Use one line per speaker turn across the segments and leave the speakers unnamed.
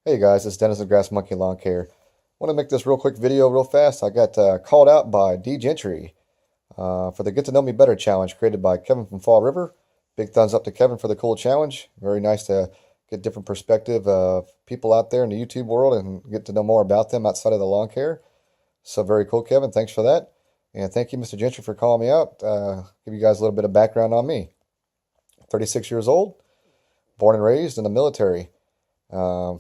Hey guys, it's Dennis the Grass Monkey Lawn Care. Want to make this real quick video real fast. I got called out by D Gentry for the Get to Know Me Better challenge created by Kevin from Fall River. Big thumbs up to Kevin for the cool challenge. Very nice to get different perspective of people out there in the YouTube world and get to know more about them outside of the lawn care. So very cool, Kevin. Thanks for that. And thank you, Mr. Gentry, for calling me out. Give you guys a little bit of background on me. 36 years old, born and raised in the military. Um,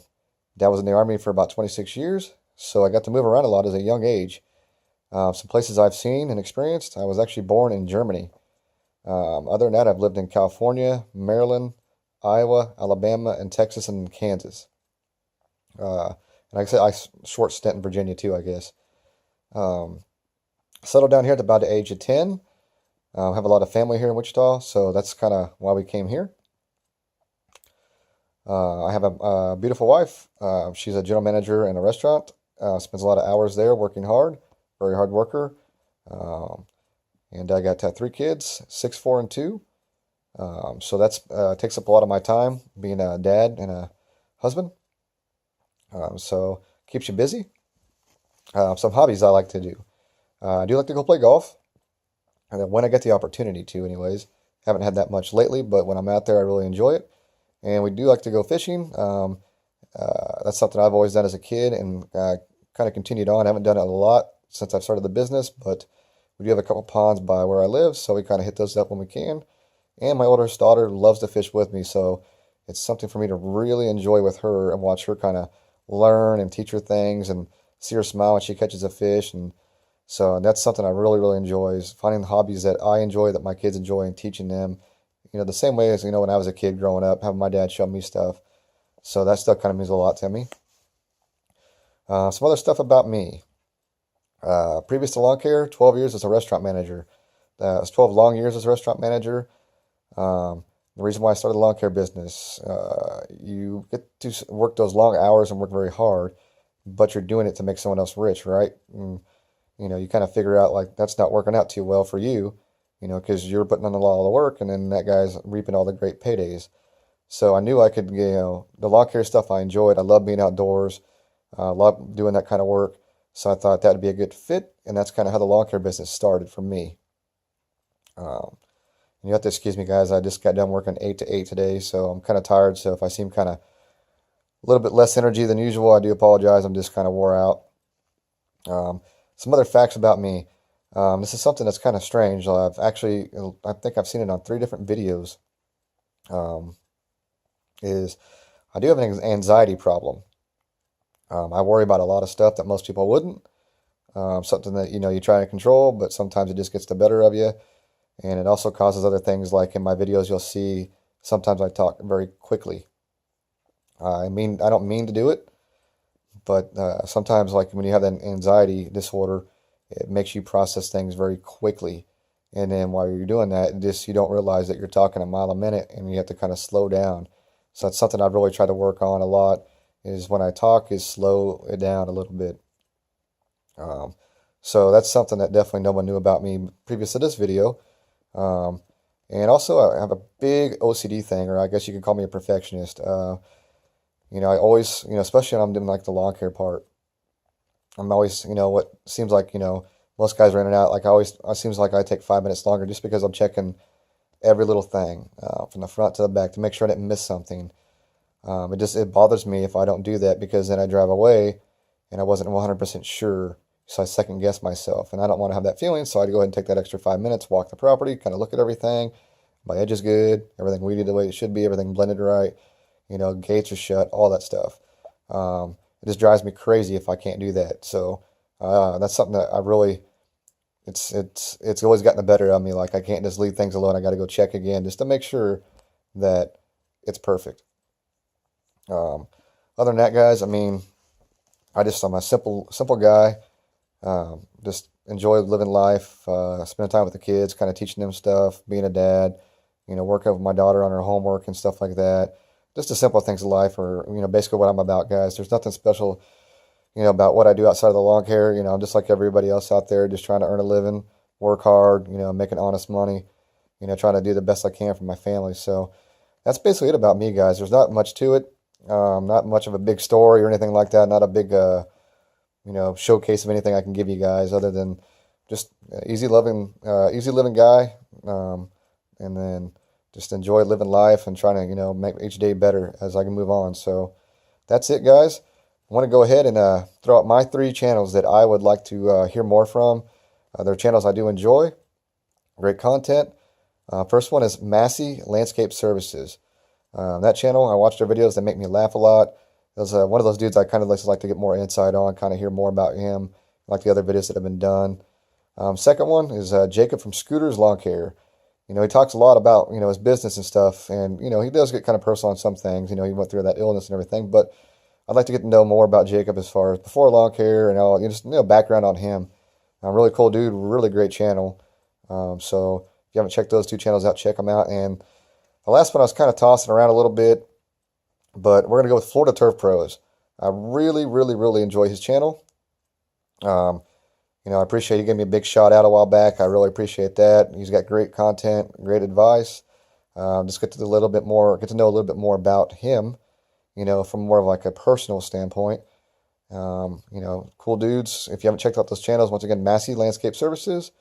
Dad was in the Army for about 26 years, so I got to move around a lot as a young age. Some places I've seen and experienced, I was actually born in Germany. Other than that, I've lived in California, Maryland, Iowa, Alabama, and Texas and Kansas. And like I said, short stint in Virginia too, I guess. Um, Settled down here at about the age of 10. Have a lot of family here in Wichita, so that's kind of why we came here. I have a beautiful wife. She's a general manager in a restaurant. Spends a lot of hours there working hard. Very hard worker. Um, and I got three kids, 6, 4, and 2. So that's takes up a lot of my time being a dad and a husband. So keeps you busy. Some hobbies I like to do. I do like to go play golf. And then when I get the opportunity to, anyways. Haven't had that much lately, but when I'm out there, I really enjoy it. And we do like to go fishing. That's something I've always done as a kid and kind of continued on. I haven't done it a lot since I've started the business, but we do have a couple ponds by where I live, so we kind of hit those up when we can. And my oldest daughter loves to fish with me, so it's something for me to really enjoy with her and watch her kind of learn and teach her things and see her smile when she catches a fish. And so that's something I really, really enjoy is finding the hobbies that I enjoy, that my kids enjoy, and teaching them. The same way as, when I was a kid growing up, having my dad show me stuff. So that stuff kind of means a lot to me. Some other stuff about me. Previous to lawn care, 12 years as a restaurant manager. It's 12 long years as a restaurant manager. The reason why I started the lawn care business, you get to work those long hours and work very hard, but you're doing it to make someone else rich, right? And, you kind of figure out like that's not working out too well for you, because you're putting in a lot of the work and then that guy's reaping all the great paydays. So I knew I could, the lawn care stuff I enjoyed. I love being outdoors. Love doing that kind of work. So I thought that would be a good fit. And that's kind of how the lawn care business started for me. Um, you have to excuse me, guys. I just got done working 8 to 8 today. So I'm kind of tired. So if I seem kind of a little bit less energy than usual, I do apologize. I'm just kind of wore out. Some other facts about me. This is something that's kind of strange. I think I've seen it on 3 different videos. Um, is I do have an anxiety problem. I worry about a lot of stuff that most people wouldn't. Something that, you try to control, but sometimes it just gets the better of you. And it also causes other things like in my videos, you'll see sometimes I talk very quickly. I don't mean to do it, but sometimes like when you have that anxiety disorder, it makes you process things very quickly. And then while you're doing that, you don't realize that you're talking a mile a minute and you have to kind of slow down. So that's something I've really tried to work on a lot is when I talk is slow it down a little bit. Um, so that's something that definitely no one knew about me previous to this video. Um, and also I have a big OCD thing, or I guess you could call me a perfectionist. I always, especially when I'm doing like the lawn care part, I'm always, what seems like, most guys are in and out. Like it seems like I take 5 minutes longer just because I'm checking every little thing, from the front to the back to make sure I didn't miss something. It bothers me if I don't do that because then I drive away and I wasn't 100% sure. So I second guess myself and I don't want to have that feeling. So I'd go ahead and take that extra 5 minutes, walk the property, kind of look at everything. My edge is good. Everything weeded the way it should be. Everything blended right. Gates are shut, all that stuff. It just drives me crazy if I can't do that. So, that's something that I really, it's always gotten the better of me. Like I can't just leave things alone. I got to go check again just to make sure that it's perfect. Um, Other than that, guys, I'm a simple guy. Just enjoy living life, spending time with the kids, kind of teaching them stuff, being a dad, working with my daughter on her homework and stuff like that. Just the simple things of life are, basically what I'm about, guys. There's nothing special, about what I do outside of the lawn care. I'm just like everybody else out there, just trying to earn a living, work hard, making honest money, trying to do the best I can for my family. So that's basically it about me, guys. There's not much to it. Not much of a big story or anything like that. Not a big, showcase of anything I can give you guys other than just easy living guy. Um, and then just enjoy living life and trying to, make each day better as I can move on. So that's it, guys. I want to go ahead and throw out my three channels that I would like to hear more from. They're channels I do enjoy, great content. First one is Massey Landscape Services. That channel, I watch their videos. They make me laugh a lot. There's one of those dudes I kind of like to get more insight on, kind of hear more about him, like the other videos that have been done. Second one is Jacob from Scooters Lawn Care. He talks a lot about, his business and stuff, and, he does get kind of personal on some things. He went through that illness and everything, but I'd like to get to know more about Jacob as far as before lawn care and all, just, background on him. Really cool dude, really great channel. So if you haven't checked those two channels out, check them out. And the last one I was kind of tossing around a little bit, but we're going to go with Florida Turf Pros. I really, really, really enjoy his channel. Um, I appreciate he gave me a big shout out a while back. I really appreciate that. He's got great content, great advice. Just get to know a little bit more about him, from more of like a personal standpoint. Cool dudes. If you haven't checked out those channels, once again, Massey Landscape Services,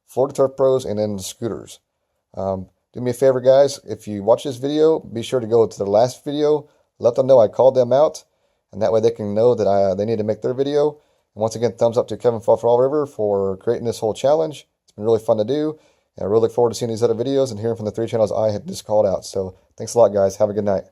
Florida Turf Pros, and then Scooters. Do me a favor, guys. If you watch this video, be sure to go to the last video. Let them know I called them out, and that way they can know that they need to make their video. And once again, thumbs up to Kevin Fall River for creating this whole challenge. It's been really fun to do, and I really look forward to seeing these other videos and hearing from the three channels I had just called out. So thanks a lot, guys. Have a good night.